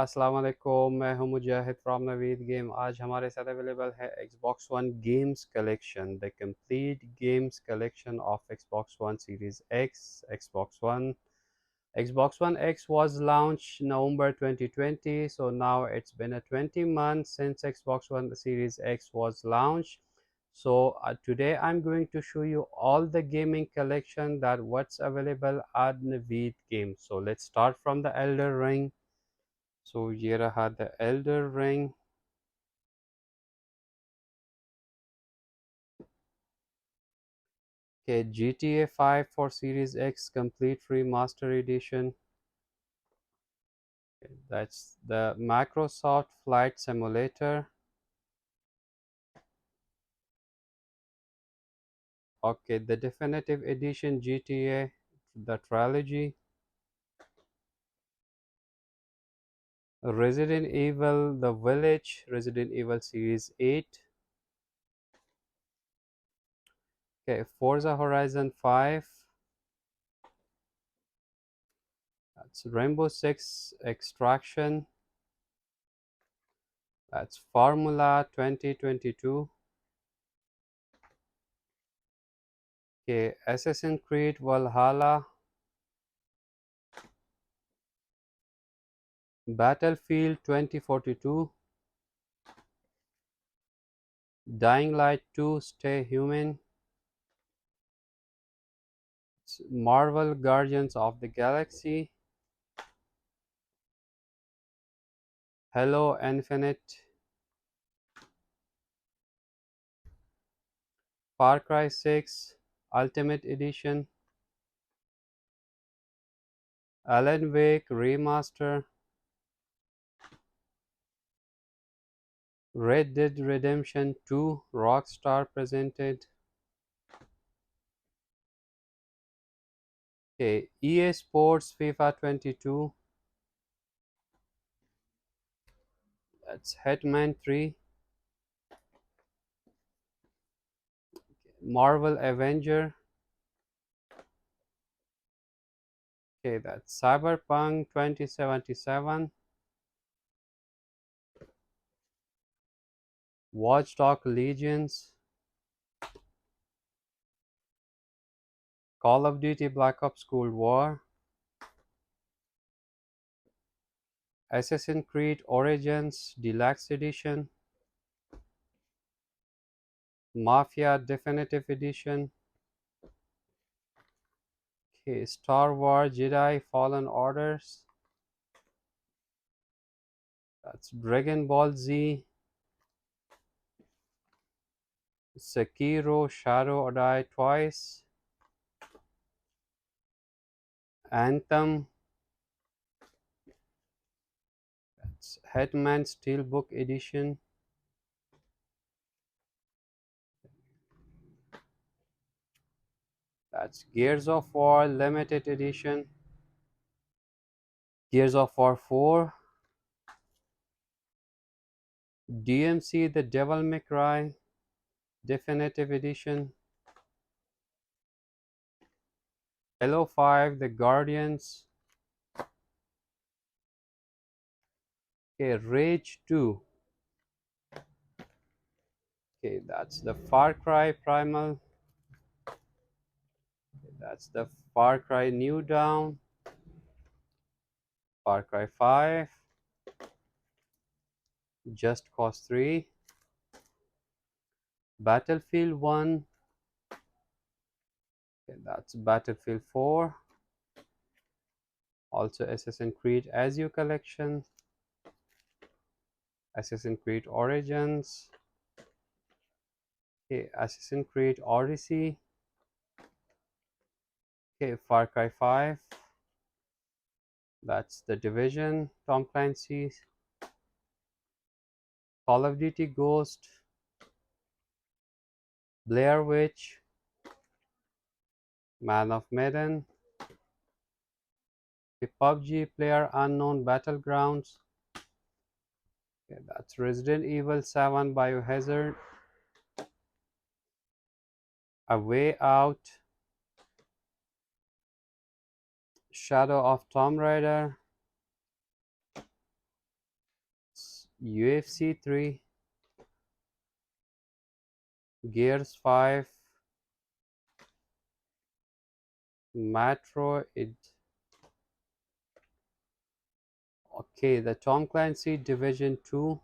अस्सलाम वालेकुम, मैं हूं मुजाहिद फ्रॉम नवीद गेम। आज हमारे साथ अवेलेबल है Xbox One games collection, the complete games collection of Xbox One Series X, Xbox One. Xbox One X was launched November 2020, so now it's been a 20 months since Xbox One Series X was launched. So today I'm going to show you all the gaming collection that what's available at Naveed Games. So let's start from the Elder Ring. So ये रहा the Elder Ring. Okay, GTA 5 for Series X complete free master edition. Okay, that's the Microsoft Flight Simulator. Okay, the definitive edition GTA, the trilogy. Resident Evil, The Village, Resident Evil Series 8. Okay, Forza Horizon 5. That's Rainbow Six Extraction. That's Formula 2022. Okay, Assassin's Creed Valhalla. Battlefield 2042. Dying Light 2 Stay Human. Marvel Guardians of the Galaxy. Halo Infinite. Far Cry 6 Ultimate Edition. Alan Wake Remaster. Red Dead Redemption 2 Rockstar presented. Okay, EA Sports FIFA 22. That's Hitman 3. Marvel Avenger. Okay, that's Cyberpunk 2077. Watchdog Legions. Call of Duty Black Ops Cold War. Assassin's Creed Origins Deluxe Edition. Mafia Definitive Edition. Okay, Star Wars Jedi Fallen Orders. That's Dragon Ball Z. Sekiro Shadow Die Twice. Anthem. That's Hetman Steelbook Edition. That's Gears of War Limited Edition. Gears of War 4. DMC The Devil May Cry Definitive Edition. Halo 5 The Guardians. Okay, Rage 2. Okay, that's the Far Cry Primal. Okay, that's the Far Cry New Dawn. Far Cry 5. Just Cause 3. Battlefield 1. Okay, that's Battlefield 4. Also Assassin's Creed Azure Collection. Assassin's Creed Origins. Okay, Assassin's Creed Odyssey. Okay, Far Cry 5. That's The Division, Tom Clancy's. Call of Duty Ghost. Blair Witch. Man of Medan. The PUBG Player Unknown Battlegrounds. Okay, that's Resident Evil 7 Biohazard. A Way Out. Shadow of Tomb Raider. UFC 3, Gears 5, Metroid. Okay, the Tom Clancy Division 2,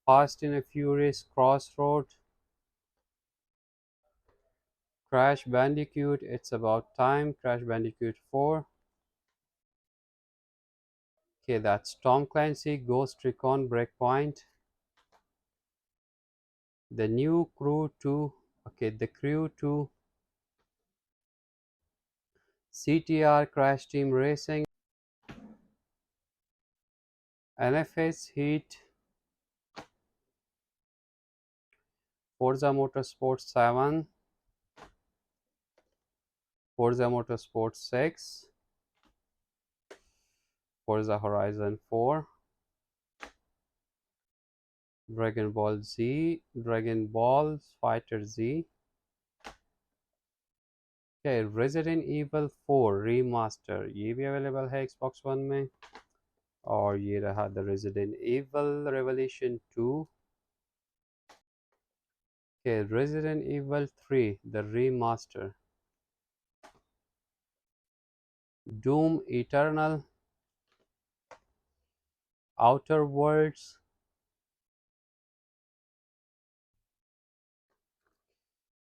Fast and Furious Crossroad, Crash Bandicoot, It's About Time, Crash Bandicoot 4. Okay, that's Tom Clancy Ghost Recon Breakpoint. The New Crew 2, okay, The Crew 2, CTR Crash Team Racing, NFS Heat, Forza Motorsport 7, Forza Motorsport 6, Forza Horizon 4, Dragon Ball Z, Dragon Ball Fighter Z. Okay, Resident Evil 4 Remaster, ये भी available है Xbox One में. और ये रहा The Resident Evil Revelation 2. Okay, Resident Evil 3 The Remaster, Doom Eternal, Outer Worlds,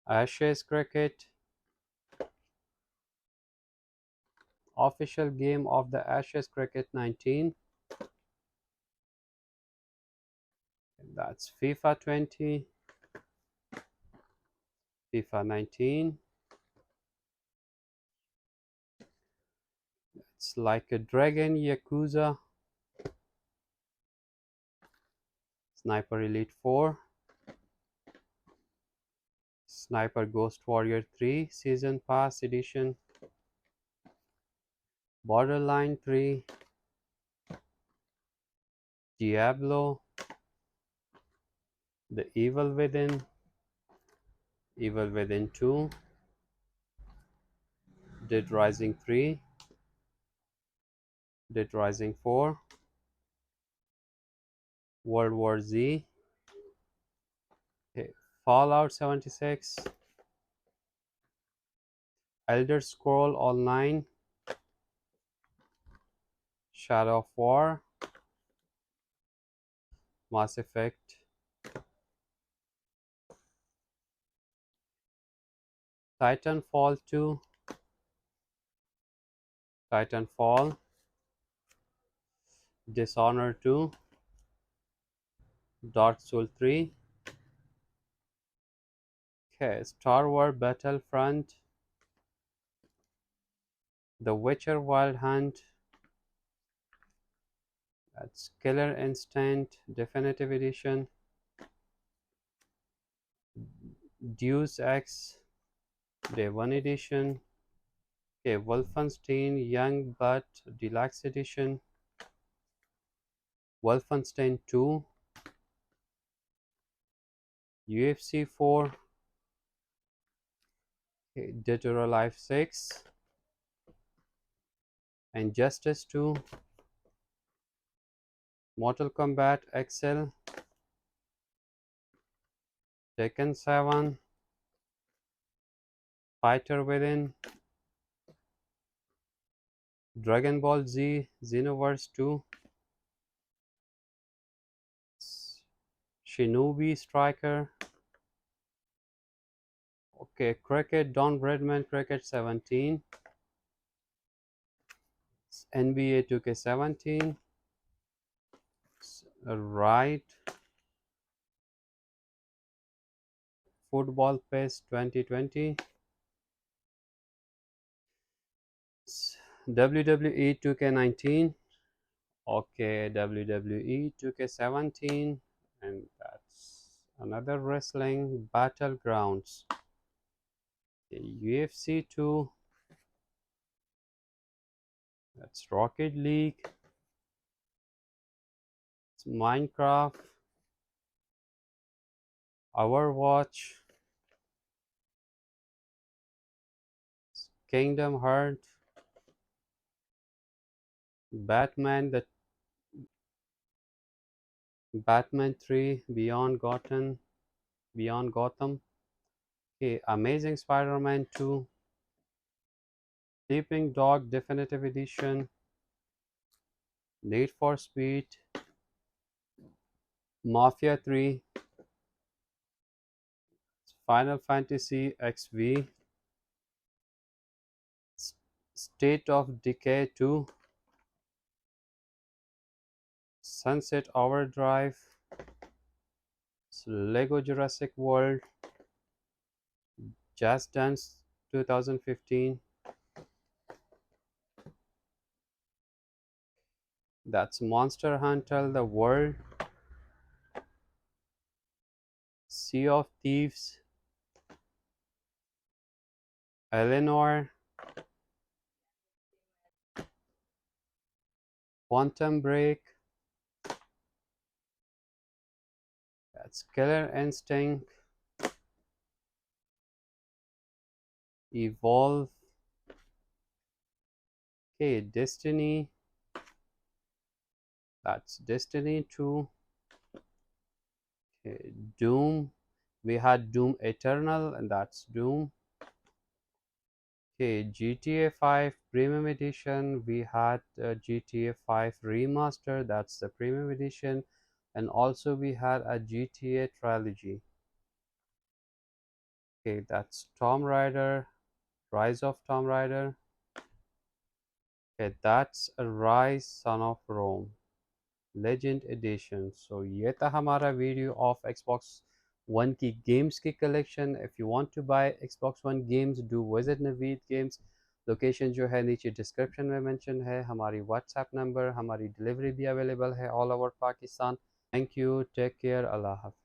Ashes Cricket, official game of the Ashes Cricket 19. That's FIFA 20, FIFA 19. It's like a dragon Yakuza, Sniper Elite 4, Sniper Ghost Warrior 3 Season Pass Edition, Borderline 3, Diablo, The Evil Within, Evil Within 2, Dead Rising 3, Dead Rising 4, World War Z, okay, Fallout 76, Elder Scroll Online, Shadow of War, Mass Effect, Titanfall 2, Titanfall, Dishonored 2, Dark Souls 3, okay, Star Wars Battlefront, The Witcher Wild Hunt, that's Killer Instinct Definitive Edition, Deus Ex Day 1 Edition, okay, Wolfenstein Young Blood Deluxe Edition, Wolfenstein 2, UFC 4, okay, Dead or Alive 6, Injustice 2, Mortal Kombat XL, Tekken 7, Fighter Within, Dragon Ball Z Xenoverse 2, Shinobi Striker, okay, Cricket Don Bradman Cricket 17, NBA 2K17, right, Football PES 2020, WWE 2K19, okay, WWE 2K17, and that's another wrestling battlegrounds, UFC 2, that's Rocket League, it's Minecraft, Overwatch, Kingdom Hearts, Batman the Batman 3, Beyond Gotham. Okay, Amazing Spider-Man 2, Sleeping Dog Definitive Edition, Need for Speed, Mafia 3, Final Fantasy XV, State of Decay 2, Sunset Overdrive, Lego Jurassic World, Jazz Dance 2015, that's Monster Hunter The World, Sea of Thieves, Eleanor, Quantum Break, that's Killer Instinct, Evolve, okay, Destiny, that's Destiny 2, okay, Doom, we had Doom Eternal, and that's Doom. Okay, GTA 5 Premium Edition, we had GTA 5 Remaster, that's the Premium Edition, and also we had a GTA Trilogy. Okay, that's Tomb Raider, Rise of Tomb Raider. Okay, that's a Rise Son of Rome Legend Edition. So ये था हमारा video of Xbox One की games की collection. If you want to buy Xbox One games, do visit Naveed Games. Location जो है नीचे description में mention है. हमारी व्हाट्सएप नंबर, हमारी डिलीवरी भी अवेलेबल है all over Pakistan. Thank you, take care, अल्लाह हाफ़िज़.